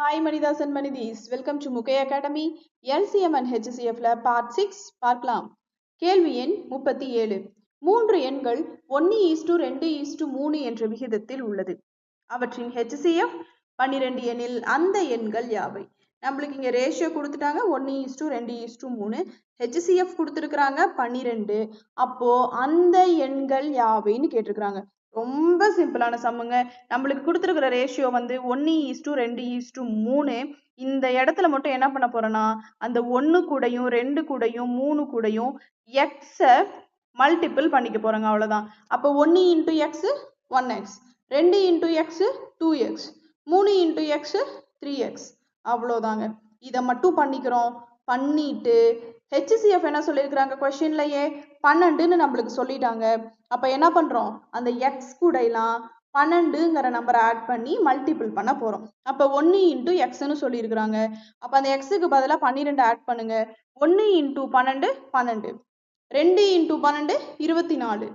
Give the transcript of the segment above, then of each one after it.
Hi Manidas and Manidis, welcome to Mukai Academy. LCM and HCF part 6 பார்க்கலாம். கேள்வி எண் 37. 3 எண்கள் 1:2:3 என்ற விகிதத்தில் உள்ளது. அவற்றின் HCF 12 எனில் அந்த எண்கள் யாவை? நம்மளுக்கு இங்க ரேஷியோ கொடுத்துட்டாங்க 1:2:3, HCF கொடுத்துருக்குறாங்க 12. அப்போ அந்த எண்கள் யாவைன்னு கேட்டிருக்கிறாங்க. ரொம்ப சிம்பிளான சம்முங்க. நம்மளுக்கு கொடுத்துருக்கிற ரேஷியோ வந்து 1:2:3. இந்த இடத்துல மட்டும் என்ன பண்ண போறோம்னா அந்த 1 கூடயும் 2 கூடயும் 3 கூடயும் எக்ஸை மல்டிபிள் பண்ணிக்க போறோங்க, அவ்வளவுதான். அப்போ 1 into X 1x, 2 into X 2x, 3 into X 3x, அவ்வளோதாங்க. இதை மட்டும் பண்ணிக்கிறோம். பண்ணிட்டு HCF என்ன சொல்லியிருக்கிறாங்க கொஸ்டின்லயே 12ன்னு நம்மளுக்கு சொல்லிட்டாங்க. அப்ப என்ன பண்றோம், அந்த எக்ஸ் கூடலாம் 12ங்கிற நம்பரை ஆட் பண்ணி மல்டிபிள் பண்ண போறோம். அப்ப 1 இன்டூ எக்ஸ்ன்னு சொல்லியிருக்கிறாங்க. அப்ப அந்த எக்ஸுக்கு பதிலாக 12 ஆட் பண்ணுங்க. 1 இன்டூ 12 12, 2 இன்டூ 12 24,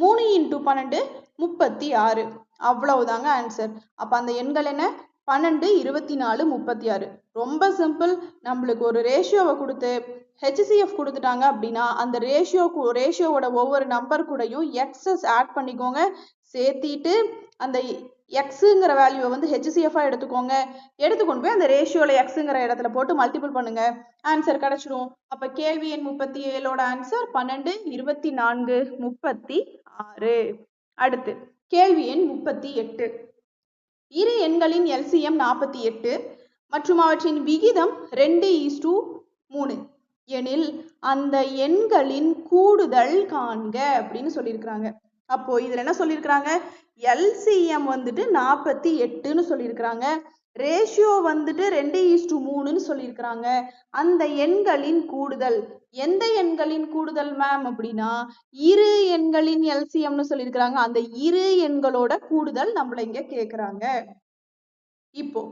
3 இன்டூ 12 36, அவ்வளவுதாங்க ஆன்சர். அப்ப அந்த எண்கள் என்ன, 12, 24, 36. ரொம்ப சிம்பிள். நம்மளுக்கு ஒரு ரேஷியோவை கொடுத்து HCF கொடுத்துட்டாங்க அப்படின்னா அந்த ரேஷியோவோட ஒவ்வொரு நம்பர் கூடயும் எக்ஸஸ் ஆட் பண்ணிக்கோங்க. சேர்த்திட்டு அந்த எக்ஸுங்கிற வேல்யூவை வந்து HCF-ஆ எடுத்துக்கோங்க. எடுத்துக்கொண்டு போய் அந்த ரேஷியோல எக்ஸுங்கிற இடத்துல போட்டு மல்டிபிள் பண்ணுங்க, ஆன்சர் கிடைச்சிடும். அப்ப கேள்வி எண் 37ஓட ஆன்சர் 12, 24, 36. அடுத்து கேள்வி எண் 38. இரு எண்களின் LCM 48 மற்றும் அவற்றின் விகிதம் 2:3 எனில் அந்த எண்களின் கூடுதல் காண்க அப்படின்னு சொல்லியிருக்கிறாங்க. அப்போ இதுல என்ன சொல்லியிருக்கிறாங்க, LCM வந்துட்டு 48ன்னு சொல்லியிருக்கிறாங்க, ரேஷியோ வந்துட்டு 2:3ன்னு சொல்லியிருக்கிறாங்க. அந்த எண்களின் கூடுதல், எந்த எண்களின் கூடுதல் மேம் அப்படின்னா இரு எண்களின் LCMன்னு சொல்லியிருக்கிறாங்க. அந்த இரு எண்களோட கூடுதல் நம்மள இங்க கேக்குறாங்க. இப்போ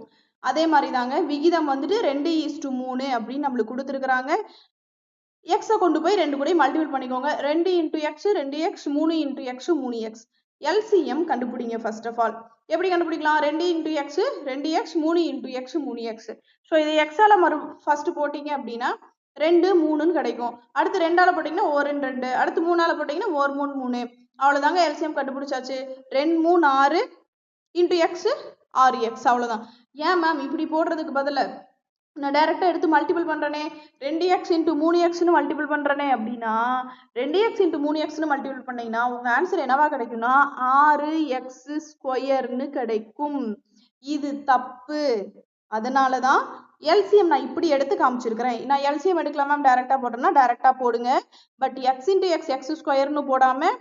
அதே மாதிரி தாங்க விகிதம் வந்துட்டு 2:3 அப்படின்னு நம்மளுக்கு கொடுத்துருக்குறாங்க. எக்ஸை கொண்டு போய் 2 கூட மல்டிபிள் பண்ணிக்கோங்க. 2 into X 2x, 3 into X 3x. LCM கண்டுபிடிங்க. ஃபர்ஸ்ட் ஆஃப் ஆல் எப்படி கண்டுபிடிக்கலாம், 2 into X 2x, 3 into X 3x. So இது எக்ஸால ஃபர்ஸ்ட் போட்டீங்க அப்படின்னா 2 3ன்னு கிடைக்கும். அடுத்து 2ஆல போட்டீங்கன்னா 1 2 2, அடுத்து 3ஆல போட்டீங்கன்னா 1 3 3. அவ்வளவுதாங்க, LCM கண்டுபிடிச்சாச்சு. 2 3 6 இன்டூ எக்ஸ் 6x, அவ்வளவுதான். ஏன் மேம் இப்படி போடுறதுக்கு பதிலா நான் டைரக்டா எடுத்து மல்டிபிள் பண்றேனே, 2x இன்டூ 3xன்னு மல்டிபிள் பண்றேனே அப்படின்னா 2x இன்டூ 3xன்னு மல்டிபிள் பண்ணீங்கன்னா உங்க ஆன்சர் என்னவா கிடைக்கும்னா 6x² கிடைக்கும். இது தப்பு. அதனாலதான் LCM நான் இப்படி எடுத்து காமிச்சிருக்கிறேன். நான் LCM எடுக்கலாம் மேம், டைரக்டா போட்டோம்னா டைரக்டா போடுங்க. But x into X x² போடாம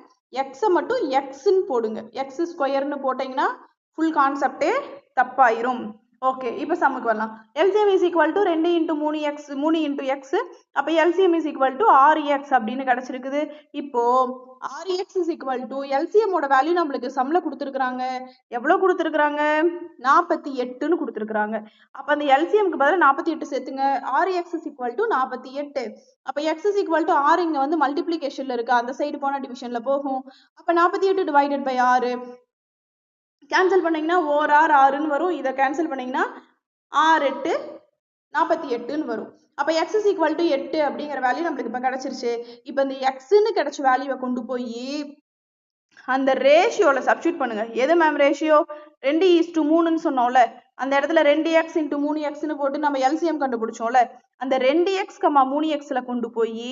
எக்ஸை மட்டும் எக்ஸ்ன்னு போடுங்க. x² போட்டீங்கன்னா ஃபுல் கான்செப்டே தப்பாயிரும். ஓகே, இப்போ சம்முக்கு வரலாம். LCM is equal to 2 into 3x 3 into X. அப்போ LCM is equal to 6x அப்படின்னு கிடைச்சிருக்குது. இப்போ 6x is equal to LCM ஓட வேல்யூ நம்மளுக்கு சம்ல கொடுத்துருக்குறாங்க. எவ்வளோ கொடுத்துருக்குறாங்க, 48ன்னு கொடுத்துருக்குறாங்க. அப்போ அந்த LCMக்கு பதிலாக 48 சேர்த்துங்க. 6x is equal to 48. அப்போ x இஸ் ஈக்குவல் டு 6 இங்க வந்து மல்டிப்ளிகேஷன்ல இருக்கு, அந்த சைடு போனா டிவிஷன்ல போகும். அப்போ 48 டிவைடட் பை 6 கேன்சல் பண்ணீங்கன்னா 1 6 6ன்னு வரும். இதை கேன்சல் பண்ணீங்கன்னா 6 8 48ன்னு வரும். அப்ப x இஸ் ஈக்குவல் டு 8 அப்படிங்கிற வேல்யூ நம்மளுக்கு இப்ப கிடைச்சிருச்சு. இப்ப இந்த xன்னு கிடைச்ச வேல்யூவை கொண்டு போய் அந்த ரேஷியோல சப்ஸ்டியூட் பண்ணுங்க. எது மேம் ரேஷியோ, 2:3ன்னு சொன்னோம்ல, அந்த இடத்துல 2x இன்டூ 3xன்னு போட்டு நம்ம LCM கண்டுபிடிச்சோம்ல, அந்த 2x 3xல கொண்டு போய்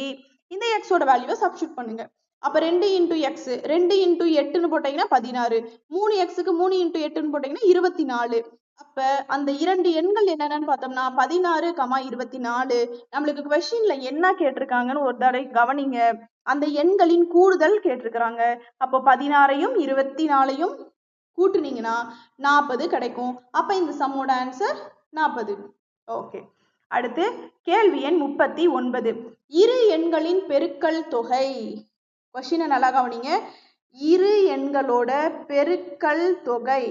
இந்த xோட வேல்யூவை சப்ஸ்டியூட் பண்ணுங்க. அப்ப 2 இன்டூ எக்ஸ் 2 இன்டூ 8ன்னு போட்டீங்கன்னா 16, 3xக்கு 3 இன்டூ 8ன்னு போட்டீங்கன்னா 24. அப்ப அந்த இரண்டு எண்கள் என்னென்னு பார்த்தோம்னா 16, 24. நம்மளுக்கு கொஸ்டின்ல என்ன கேட்டிருக்காங்கன்னு ஒரு தடவை கவனிங்க. அந்த எண்களின் கூடுதல் கேட்டிருக்கிறாங்க. அப்போ 16ஐயும் 24ஐயும் கூட்டுனீங்கன்னா 40 கிடைக்கும். அப்ப இந்த சம்மோட ஆன்சர் 40. ஓகே, அடுத்து கேள்வி எண் 39. இரு எண்களின் பெருக்கல் தொகை. கொஸ்டினை நல்லா கவனிங்க. இரு எண்களோட பெருக்கல் தொகை.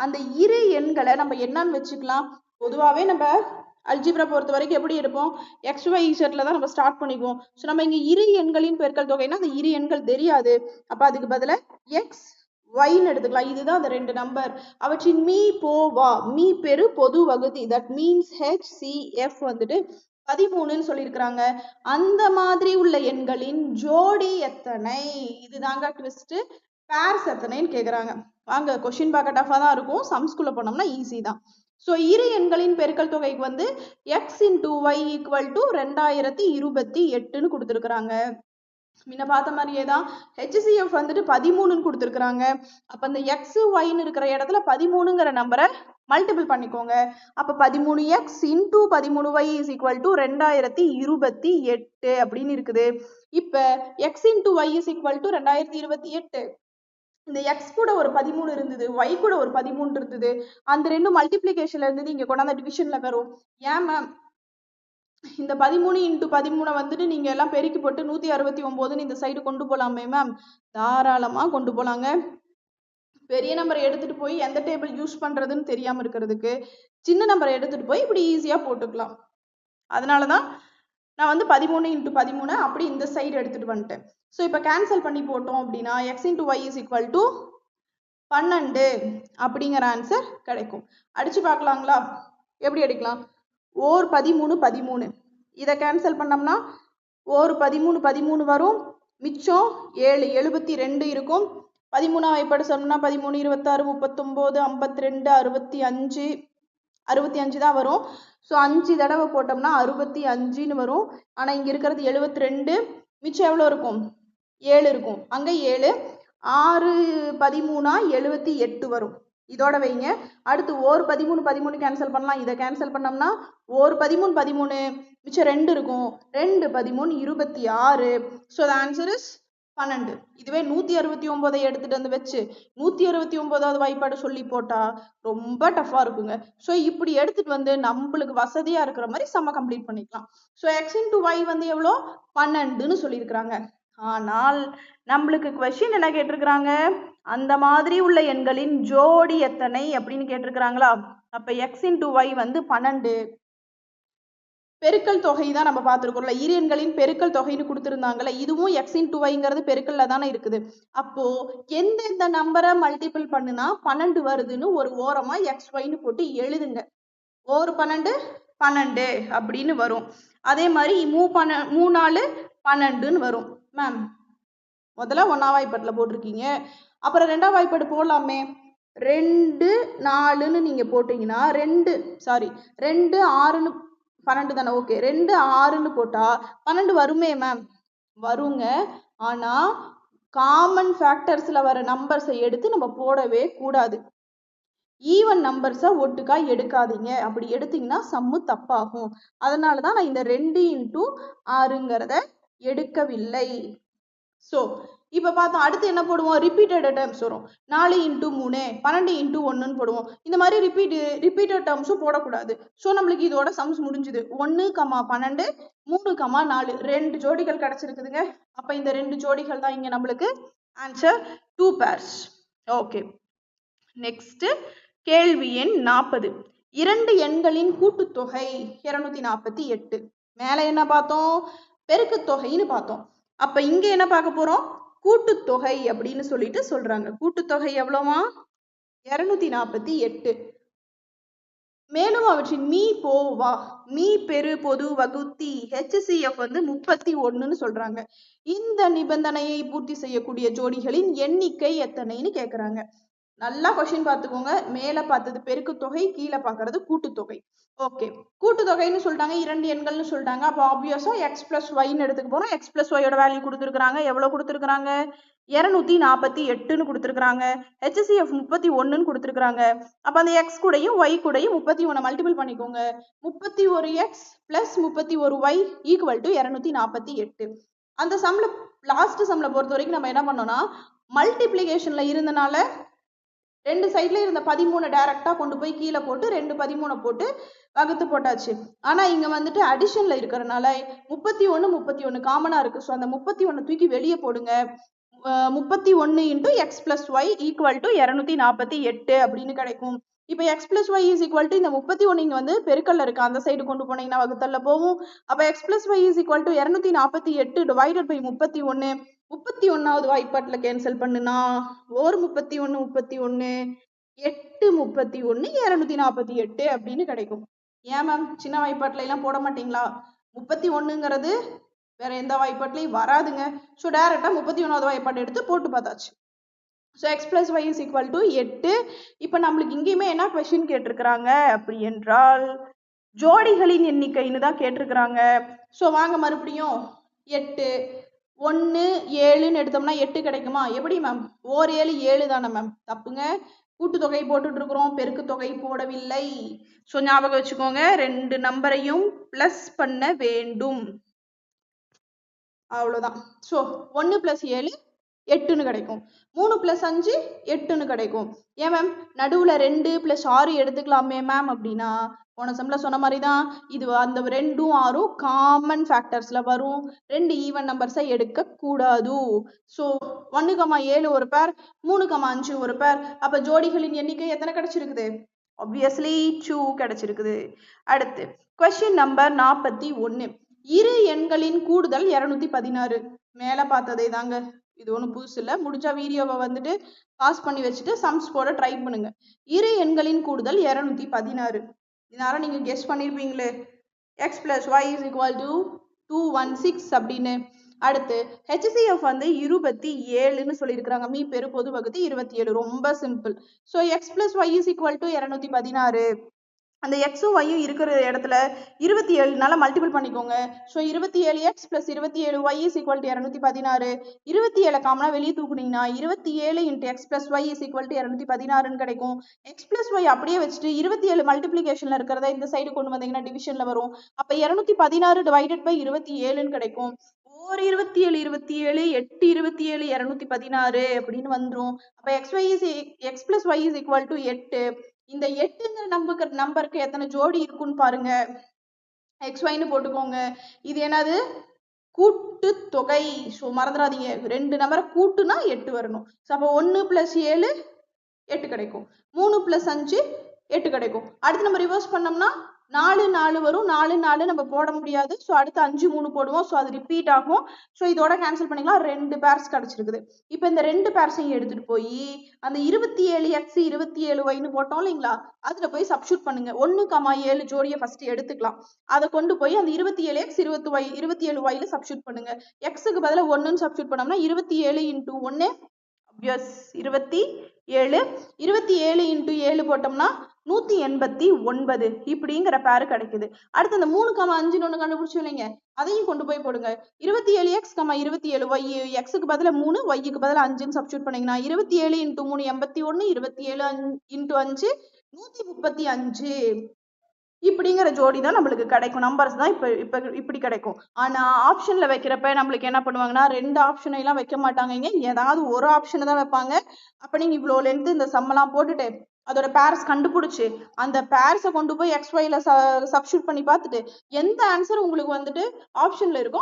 அந்த இரு எண்களை நம்ம என்னன்னு வச்சுக்கலாம், பொதுவாகவே நம்ம அல்ஜிப்ரா பொறுத்த வரைக்கும் எப்படி இருப்போம், XYZ தான் நம்ம ஸ்டார்ட் பண்ணிக்குவோம். ஸோ நம்ம இங்க இரு எண்களின் பெருக்கல் தொகைன்னா அந்த இரு எண்கள் தெரியாது. அப்ப அதுக்கு பதிலா x ஒய்ன்னு எடுத்துக்கலாம். இதுதான் அந்த ரெண்டு நம்பர். அவற்றின் மீ போ வா மீ பெரு பொது வகுதி தட் மீன்ஸ் HCF வந்துட்டு 13ன்னு சொல்லியிருக்கிறாங்க. அந்த மாதிரி உள்ள எண்களின் ஜோடி எத்தனை? இதுதாங்க ட்விஸ்ட். பேர்ஸ் எத்தனைன்னு கேக்குறாங்க. வாங்க கொஸ்டின் பார்க்க டஃபா தான் இருக்கும். சம்ஸ்குள்ள போனோம்னா ஈஸி தான். ஸோ இரு எண்களின் பெருக்கல் தொகைக்கு வந்து x × y = 2028ன்னு கொடுத்துருக்குறாங்க. முன்ன பார்த்த மாதிரியே தான் HCF வந்துட்டு 13ன்னு கொடுத்துருக்குறாங்க. அப்போ அந்த எக்ஸ் ஒய்ன்னு இருக்கிற இடத்துல 13ங்கிற நம்பரை மல்டிபிள் பண்ணிக்கோங்க. அப்போ 13x × 13y = 2028 அப்படின்னு இருக்குது. இப்போ x × y = 2028. இந்த x கூட ஒரு 13 இருந்தது, y கூட ஒரு 13 இருந்தது. அந்த ரெண்டும் மல்டிப்ளிகேஷன்ல இருந்தது இங்க கொண்டாந்து டிவிஷன்ல வரும். ஏன் மேம் இந்த 13 × 13 வந்துட்டு நீங்க எல்லாம் பெருக்கி போட்டு 169ன்னு இந்த சைடு கொண்டு போலாமே மேம்? தாராளமா கொண்டு போலாங்க. பெரிய நம்பரை எடுத்துட்டு போய் எந்த டேபிள் யூஸ் பண்றதுன்னு தெரியாம இருக்கிறதுக்கு சின்ன நம்பரை எடுத்துட்டு போய் இப்படி ஈஸியா போட்டுக்கலாம். அதனாலதான் நான் வந்து 13 × 13 அப்படி இந்த சைடு எடுத்துட்டு வந்துட்டேன். ஸோ இப்போ கேன்சல் பண்ணி போட்டோம் அப்படின்னா x × y = 12 அப்படிங்கிற ஆன்சர் கிடைக்கும். அடிச்சு பார்க்கலாங்களா? எப்படி அடிக்கலாம்? ஓர் 13 13 இதை கேன்சல் பண்ணோம்னா ஓர் 13 13 வரும், மிச்சம் 7 72 இருக்கும். 13 வாய்ப்பாடு சொன்னோம்னா 13 26 39 52 65 தான் வரும். ஸோ 5 தடவை போட்டோம்னா 65ன்னு வரும். ஆனால் இங்கே இருக்கிறது 72, மிச்சம் எவ்வளோ இருக்கும்? 7 இருக்கும். அங்கே 7 6 13 78 வரும். இதோட வைங்க. அடுத்து ஓர் 13 13 கேன்சல் பண்ணலாம். இதை கேன்சல் பண்ணோம்னா ஓர் 13 13 மிச்சம் 2 இருக்கும். 2 13 26. So the answer is 12. இதுவே 169 எடுத்துட்டு வந்து வச்சு 169வது வாய்ப்பாடு சொல்லி போட்டா ரொம்ப டஃபா இருக்குங்க. ஸோ இப்படி எடுத்துட்டு வந்து நம்மளுக்கு வசதியா இருக்கிற மாதிரி சம்ம கம்ப்ளீட் பண்ணிக்கலாம். ஸோ x × y வந்து எவ்வளோ? 12ன்னு சொல்லியிருக்கிறாங்க. ஆனால் நம்மளுக்கு கொஸ்டின் என்ன கேட்டிருக்கிறாங்க? அந்த மாதிரி உள்ள எண்களின் ஜோடி எத்தனை அப்படின்னு கேட்டிருக்கிறாங்களா? அப்ப x × y வந்து 12. பெருக்கல் தொகை தான் நம்ம பார்த்துருக்கோம்ல, இரு எண்களின் பெருக்கல் தொகைன்னு கொடுத்துருந்தாங்கல்ல, இதுவும் x × yங்கிறது பெருக்கல்ல தானே இருக்குது. அப்போ எந்தெந்த நம்பரை மல்டிபிள் பண்ணுனா 12 வருதுன்னு ஒரு ஓரமா xyன்னு போட்டு எழுதுங்க. ஒரு 12 12 அப்படின்னு வரும். அதே மாதிரி 3 4 12ன்னு வரும். மேம் முதல்ல 1ஆம் வாய்ப்பாட்டில் போட்டிருக்கீங்க, அப்புறம் 2ஆம் வாய்ப்பாடு போடலாமே. 2 4ன்னு நீங்க போட்டீங்கன்னா 2 6ன்னு 12 தானே? ஓகே, 2 6ன்னு போட்டா 12 வருமே மேம்? வருங்க. ஆனா காமன் ஃபேக்டர்ஸ்ல வர நம்பர்ஸை எடுத்து நம்ம போடவே கூடாது. ஈவன் நம்பர்ஸை ஒட்டுக்கா எடுக்காதீங்க. அப்படி எடுத்தீங்கன்னா சம்மு தப்பாகும். அதனால தான் நான் இந்த 2 × 6ங்கிறத எடுக்கவில்லை. ஸோ இப்போ பார்த்தோம். அடுத்து என்ன போடுவோம்? ரிப்பீட்டட் டேர்ம்ஸ் வரும். 4 × 3 12 × 1ன்னு போடுவோம். இந்த மாதிரி ரிப்பீட்டட் டேர்ம்ஸும் போடக்கூடாது. ஸோ நம்மளுக்கு இதோட சம்ஸ் முடிஞ்சுது. 1, 12 3, 4 2 ஜோடிகள் கிடைச்சிருக்குதுங்க. அப்போ இந்த 2 ஜோடிகள் தான் இங்கே நம்மளுக்கு ஆன்சர் 2 pairs. ஓகே, நெக்ஸ்ட் கேள்வி எண் 40. 2 எண்களின் கூட்டுத்தொகை 248. மேலே என்ன பார்த்தோம்? பெருக்குத்தொகைன்னு பார்த்தோம். அப்ப இங்க என்ன பார்க்க போறோம்? கூட்டுத்தொகை அப்படின்னு சொல்லிட்டு சொல்றாங்க. கூட்டுத்தொகை எவ்வளவா? 248. மேலும் அவற்றின் மீ போ வா மீ பெரு பொது வகுத்தி HCF வந்து 31ன்னு சொல்றாங்க. இந்த நிபந்தனையை பூர்த்தி செய்யக்கூடிய ஜோடிகளின் எண்ணிக்கை எத்தனைன்னு கேக்குறாங்க. நல்லா கொஸ்டின் பார்த்துக்கோங்க. மேல பார்த்தது பெருக்குத்தொகை, கீழே பார்க்கறது கூட்டுத்தொகை. ஓகே, கூட்டுத்தொகைன்னு சொல்லிட்டாங்க, 2 எண்கள்னு சொல்லிட்டாங்க. அப்போ ஆப்வியஸா x + yன்னு எடுத்துக்க போறோம். x + yயோட வேல்யூ கொடுத்துருக்காங்க. எவ்வளவு கொடுத்துருக்காங்க? 248ன்னு கொடுத்துருக்காங்க. HCF 31ன்னு கொடுத்துருக்காங்க. அப்ப அந்த x கூடயும் y கூடயும் 31 மல்டிபிள் பண்ணிக்கோங்க. 31x + 31y = 248. அந்த சம்ல லாஸ்ட் சம்ல பொறுத்த வரைக்கும் நம்ம என்ன பண்ணோம்னா மல்டிப்ளிகேஷன்ல இருந்தனால 2 சைட்ல இருந்த 13 டைரக்டா கொண்டு போய் கீழே போட்டு 2 13 போட்டு வகுத்து போட்டாச்சு. ஆனா இங்க வந்துட்டு அடிஷன்ல இருக்கிறதுனால 31 31 காமனா இருக்கு. ஸோ அந்த 31 தூக்கி வெளியே போடுங்க. 31 × x + y = 248 அப்படின்னு கிடைக்கும். இப்போ x plus y is equal to இந்த 31 இங்க வந்து பெருக்கல்ல இருக்கு, அந்த சைடு கொண்டு போனீங்கன்னா வகுத்தல்ல போகும். அப்ப x plus y is equal to 248 divided by 31. 31வது வாய்ப்பாட்டுல கேன்சல் பண்ணுனா 31 31 8 31 248 அப்படின்னு கிடைக்கும். ஏன் மேம் சின்ன வாய்ப்பாட்டுல எல்லாம் போட மாட்டீங்களா? 31ங்கிறது வேற எந்த வாய்ப்பாட்டுலையும் வராதுங்க. ஸோ டைரக்டா 31வது வாய்ப்பாடு எடுத்து போட்டு பார்த்தாச்சு. So x plus y is equal to 8. இப்போ நம்மளுக்கு இங்கேயுமே என்ன கொஸ்டின் கேட்டிருக்கிறாங்க அப்படி என்றால் ஜோடிகளின் எண்ணிக்கைன்னு தான் கேட்டிருக்கிறாங்க. ஸோ வாங்க மறுபடியும் 8 1 7ன்னு எடுத்தோம்னா 8 கிடைக்குமா? எப்படி மேம்? ஓர் 7 7 தானே மேம்? தப்புங்க, கூட்டுத்தொகை போட்டுட்டு இருக்கிறோம், பெருக்கு தொகை போடவில்லை. ஸோ ஞாபகம் வச்சுக்கோங்க, ரெண்டு நம்பரையும் பிளஸ் பண்ண வேண்டும், அவ்வளோதான். ஸோ 1 + 7 8ன்னு கிடைக்கும், 3 + 5 8ன்னு கிடைக்கும். ஏன் மேம் நடுவில் 2 + 6 எடுத்துக்கலாமே மேம் அப்படின்னா, போன செம்ல சொன்ன மாதிரி தான், இது அந்த 2ம் 6ம் காமன் ஃபேக்டர்ஸ்ல வரும், 2 ஈவன் நம்பர்ஸை எடுக்கக்கூடாது. ஸோ 1,7 ஒரு பேர், 3,5 ஒரு பேர். அப்போ ஜோடிகளின் எண்ணிக்கை எத்தனை கிடைச்சிருக்குது? ஆப்வியஸ்லி 2 கிடைச்சிருக்குது. அடுத்து கொஸ்டின் நம்பர் 41. இரு எண்களின் கூடுதல் 216. மேல பார்த்ததே தாங்க, இது ஒன்றும் புதுசு இல்லை. முடிஞ்சா வீடியோவை வந்துட்டு பாஸ் பண்ணி வச்சுட்டு சம்ஸ் போட ட்ரை பண்ணுங்க. இரு எண்களின் கூடுதல் 216. இதனால நீங்க கெஸ் பண்ணிருப்பீங்களே, x plus y is equal to 216 அப்படின்னு. அடுத்து ஹெச்சிஎஃப் வந்து 27ன்னு சொல்லியிருக்கிறாங்க, மீ பெரு பொது வகுதி 27. ரொம்ப simple. So x plus y is equal to 216. அந்த எக்ஸும் ஒய்யும் இருக்கிற இடத்துல 27னால மல்டிபிள் பண்ணிக்கோங்க. So 27x + 27y is equal to 216. 27 காமனா வெளியே தூக்குனீங்கன்னா 27 × x + y is equal to 216ன்னு கிடைக்கும். x + y அப்படியே வச்சுட்டு 27 மல்டிப்ளிகேஷன்ல இருக்கிறத இந்த சைடு கொண்டு வந்தீங்கன்னா டிவிஷன்ல வரும். அப்ப 216 டிவைடட் பை 27ன்னு கிடைக்கும். ஓர் 27 27 8 27 216 அப்படின்னு வந்துடும். அப்ப x + y is equal to 8. இந்த 8ங்கிற நம்பருக்கு எத்தனை ஜோடி இருக்குன்னு பாருங்க. XYன்னு போட்டுக்கோங்க. இது என்னது? கூட்டு தொகை. ஸோ மறந்துடாதீங்க, 2 நம்பரை கூட்டுனா 8 வரணும். ஸோ அப்போ 1 + 7 8 கிடைக்கும், 3 + 5 8 கிடைக்கும். அடுத்து நம்ம ரிவர்ஸ் பண்ணோம்னா 4 4 வரும், 4 4 நம்ம போட முடியாது. ஸோ அடுத்து 5 3 போடுவோம். ஸோ அது ரிப்பீட் ஆகும். ஸோ இதோட கேன்சல் பண்ணிக்கலாம், 2 பேர்ஸ் கிடைச்சிருக்குது. இப்போ இந்த 2 பேர்ஸையும் எடுத்துட்டு போய் அந்த 27x 27yன்னு போட்டோம் இல்லைங்களா, அதுல போய் சப்ஸ்டியூட் பண்ணுங்க. 1,7 ஜோடியை ஃபர்ஸ்ட் எடுத்துக்கலாம். அதை கொண்டு போய் அந்த 27x 27yல சப்ஸ்டியூட் பண்ணுங்க. எக்ஸுக்கு பதிலாக 1ன்னு சப்ஸ்டியூட் பண்ணோம்னா 27 × 1 எஸ் 27. 27 × 7 போட்டோம்னா 189 இப்படிங்கிற பேரு கிடைக்குது. அடுத்து அந்த 3,5ன்னு ஒன்று கண்டுபிடிச்சு இல்லைங்க, அதையும் கொண்டு போய் போடுங்க. 27x, 27y, எக்ஸுக்கு பதிலாக 3, ஒய்க்கு பதிலாக 5ன்னு சப்ஸ்டியூட் பண்ணீங்கன்னா 27 × 3 81, 27 × 5 135 இப்படிங்கிற ஜோடி தான் நம்மளுக்கு கிடைக்கும். நம்பர்ஸ் தான் இப்படி கிடைக்கும். ஆனா ஆப்ஷன்ல வைக்கிறப்ப நம்மளுக்கு என்ன பண்ணுவாங்கன்னா, 2 ஆப்ஷனை எல்லாம் வைக்க மாட்டாங்க, ஏதாவது ஒரு ஆப்ஷனை தான் வைப்பாங்க. அப்ப நீங்க இவ்வளோ லென்த் இந்த சம்மெல்லாம் போட்டுட்டு அதோட பேர்ஸ் கண்டுபிடிச்சு அந்த பேர்ஸை கொண்டு போய் XYல சப்ஸ்டியூட் பண்ணி பார்த்துட்டு எந்த ஆன்சர் உங்களுக்கு வந்துட்டு ஆப்ஷன்ல இருக்கோ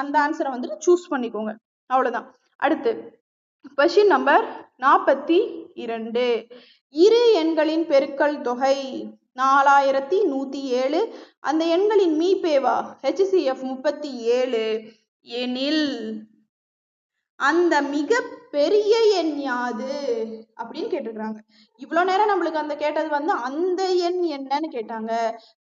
அந்த ஆன்சரை வந்துட்டு சூஸ் பண்ணிக்கோங்க, அவ்வளவுதான். அடுத்து கொஸ்டின் நம்பர் 42. இரு எண்களின் பெருக்கல் தொகை 4107. அந்த எண்களின் மீபேவா HCF 37 எனில் அந்த மிக பெரிய எண் யாது அப்படின்னு கேட்டிருக்கிறாங்க. இவ்வளவு நேரம் நம்மளுக்கு அந்த கேட்டது வந்து அந்த எண் என்னன்னு கேட்டாங்க,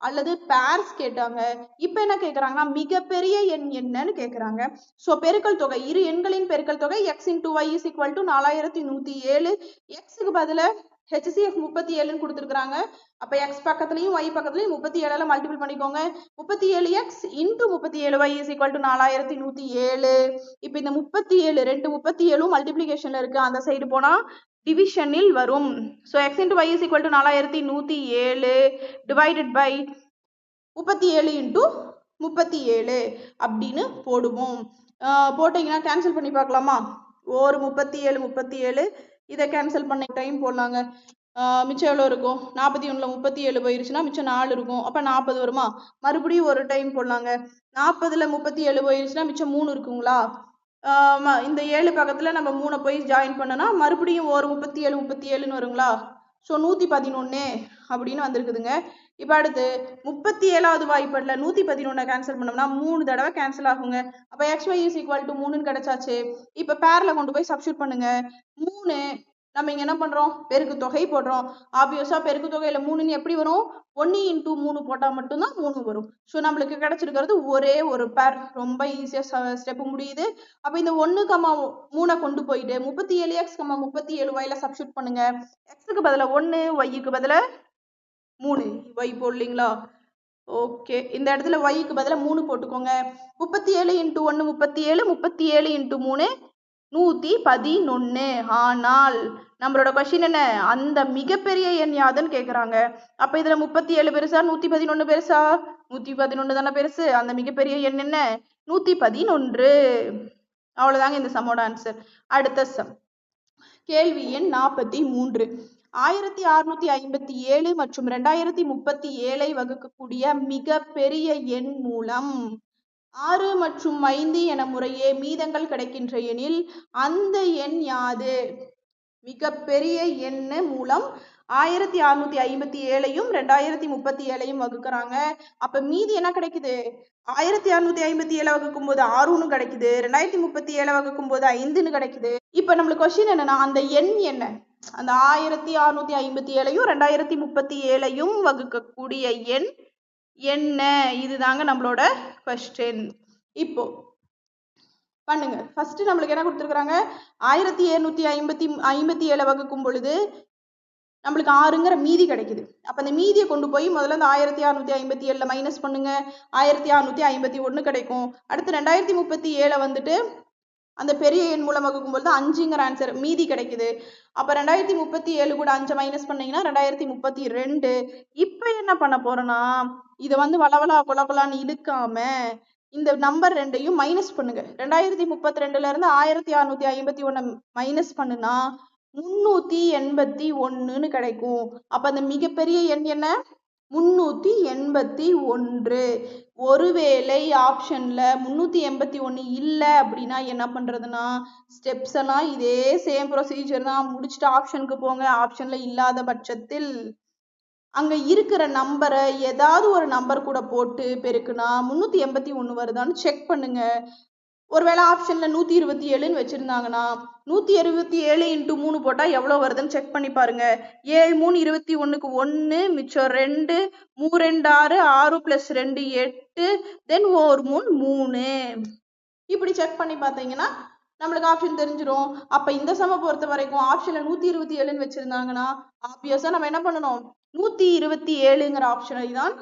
அல்லது பேர்ஸ் கேட்டாங்க. இப்ப என்ன கேக்குறாங்கன்னா மிகப்பெரிய எண் என்னன்னு கேக்குறாங்க. சோ பெருக்கல் தொகை, இரு எண்களின் பெருக்கல் தொகை x × y is equal to 4107. எக்ஸுக்கு பதில HCF 37ன்னு கொடுத்துருக்காங்க. அப்ப x பக்கத்துலயும் y பக்கத்துலயும் 37ல மல்டிபிள் பண்ணிக்கோங்க. 37x × 37y is equal to 4107. இப்ப இந்த 37 2 37 மல்டிபிளிகேஷன்ல இருக்கு, அந்த சைடு போனா டிவிஷனில் வரும். So x × y is equal to 4107 divided by 37 × 37 அப்படின்னு போடுவோம். போட்டீங்கன்னா கேன்சல் பண்ணி பார்க்கலாமா? ஒரு 37 37 இதை கேன்சல் பண்ண டைம் போடலாங்க. மிச்சம் எவ்வளோ இருக்கும்? 41ல் 37 போயிருச்சுன்னா மிச்சம் 4 இருக்கும். அப்போ 40 வருமா? மறுபடியும் ஒரு டைம் போடலாங்க. 40ல் 37 போயிருச்சுன்னா மிச்சம் 3 இருக்குங்களா? இந்த 7 பக்கத்தில் நம்ம 3 போய் ஜாயின் பண்ணனா மறுபடியும் ஒரு 37 37ன்னு வருங்களா? ஸோ 111 அப்படின்னு வந்திருக்குதுங்க. இப்போ அடுத்து 37வது வாய்ப்பாடில் 111 கேன்சல் பண்ணோம்னா 3 தடவை கேன்சல் ஆகுங்க. அப்போ xy இஸ் ஈக்குவல் டு 3ன்னு கிடைச்சாச்சு. இப்போ பேரில் கொண்டு போய் சப்ஸ்டியூட் பண்ணுங்க. 3 நம்ம இங்கே என்ன பண்ணுறோம், பெருக்கு தொகை போடுறோம். ஆப்வியஸாக பெருக்கு தொகையில் 3ன்னு எப்படி வரும், 1 × 3 போட்டால் மட்டும்தான் 3 வரும். ஸோ நம்மளுக்கு கிடைச்சிருக்கிறது ஒரே ஒரு பேர். ரொம்ப ஈஸியாக ஸ்டெப்பு முடியுது. அப்போ இந்த 1,3 கொண்டு போயிட்டு 37x, 37y சப்ஸ்டியூட் பண்ணுங்க. எக்ஸுக்கு பதிலாக 1, ஒய்க்கு பதிலாக 3, ஒய் போடலீங்களா? ஓகே, இந்த இடத்துல ஒய்க்கு பதிலாக 3 போட்டுக்கோங்க. 37 × 1 37, 37 × 3 111. ஆனால் நம்மளோட கொஸ்டின் என்ன, அந்த மிகப்பெரிய எண் யாதுன்னு கேட்குறாங்க. அப்போ இதில் 37 பெருசா 111 பெருசா? 111 தானே பெருசு. அந்த மிகப்பெரிய எண் என்ன, 111. அவ்வளோதாங்க இந்த சம்மோட ஆன்சர். அடுத்த சம், கேள்வி எண் 43. 1657 மற்றும் 2037 வகுக்கக்கூடிய மிக பெரிய எண் மூலம் 6 மற்றும் 5 என முறையே மீதங்கள் கிடைக்கின்ற எனில் அந்த எண் யாது? மிகப்பெரிய எண் மூலம் 1657ஐயும் 2037ஐயும் வகுக்கிறாங்க. அப்ப மீதி என்ன கிடைக்குது, 1657 வகுக்கும் போது 6ன்னு கிடைக்குது, 2037 வகுக்கும் போது 5ன்னு கிடைக்குது. இப்ப நம்மளுக்கு கொஸ்டின் என்னன்னா, அந்த எண் என்ன, அந்த 1657ஐயும் 2037ஐயும் வகுக்கக்கூடிய எண் என்ன, இதுதாங்க நம்மளோட கொஸ்டின். இப்போ பண்ணுங்க. ஃபர்ஸ்ட் நம்மளுக்கு என்ன கொடுத்துருக்காங்க, 1757 வகுக்கும் பொழுது நம்மளுக்கு 6ங்கிற மீதி கிடைக்குது. அப்ப அந்த மீதியை கொண்டு போய் முதல்ல அந்த 1657 மைனஸ் பண்ணுங்க, 1651 கிடைக்கும். அடுத்து 2037 வந்துட்டு அந்த பெரிய எண் மூலம் வகுக்கும்போது 5ங்கிற ஆன்சர் மீதி கிடைக்குது. அப்ப 2037 கூட 5 மைனஸ் பண்ணீங்கன்னா 2032. இப்ப என்ன பண்ண போறோம்னா, இதை வந்து வளவலா கொலகொலான்னு இழுக்காம இந்த நம்பர் 2ஐயும் மைனஸ் பண்ணுங்க. 2032ல இருந்து 1651 மைனஸ் பண்ணுனா 381ன்னு கிடைக்கும். அப்ப அந்த மிகப்பெரிய எண் என்ன, 381. ஒருவேளை ஆப்ஷன்ல 381 இல்லை அப்படின்னா என்ன பண்றதுன்னா, ஸ்டெப்ஸ் எல்லாம் இதே சேம் ப்ரொசீஜர் தான், முடிச்சுட்டு ஆப்ஷனுக்கு போங்க. ஆப்ஷன்ல இல்லாத பட்சத்தில் அங்க இருக்கிற நம்பரை ஏதாவது ஒரு நம்பர் கூட போட்டு பெருக்குனா 381 வருதான்னு செக் பண்ணுங்க. ஒருவேளை ஆப்ஷன்ல 127ன்னு வச்சிருந்தாங்கன்னா 127 × 3 போட்டா எவ்வளவு வருதுன்னு செக் பண்ணி பாருங்க. 7 3 21க்கு 1, மிச்சம் 2, 3 2 6, 6 + 2 8, தென் 1 3 3. இப்படி செக் பண்ணி பார்த்தீங்கன்னா நம்மளுக்கு ஆப்ஷன் தெரிஞ்சிடும். அப்ப இந்த சம பொறுத்த வரைக்கும் ஆப்ஷன்ல 127ன்னு வச்சிருந்தாங்கன்னா ஆப்வியஸா நம்ம என்ன பண்ணணும், 127ங்கிற ஆப்ஷனை தான்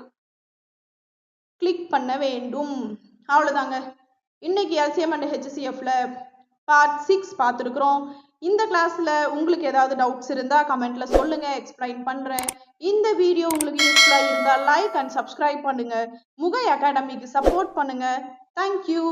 கிளிக் பண்ண வேண்டும். அவ்வளவுதாங்க. இன்னைக்கு LCM and HCFல பார்ட் 6 பார்த்துருக்குறோம். இந்த கிளாஸ்ல உங்களுக்கு ஏதாவது டவுட்ஸ் இருந்தா கமெண்ட்ல சொல்லுங்க, எக்ஸ்பிளைன் பண்றேன். இந்த வீடியோ உங்களுக்கு யூஸ்ஃபுல்லா இருந்தா லைக் அண்ட் சப்ஸ்கிரைப் பண்ணுங்க. முகை அகாடமிக்கு சப்போர்ட் பண்ணுங்க. தேங்க்யூ.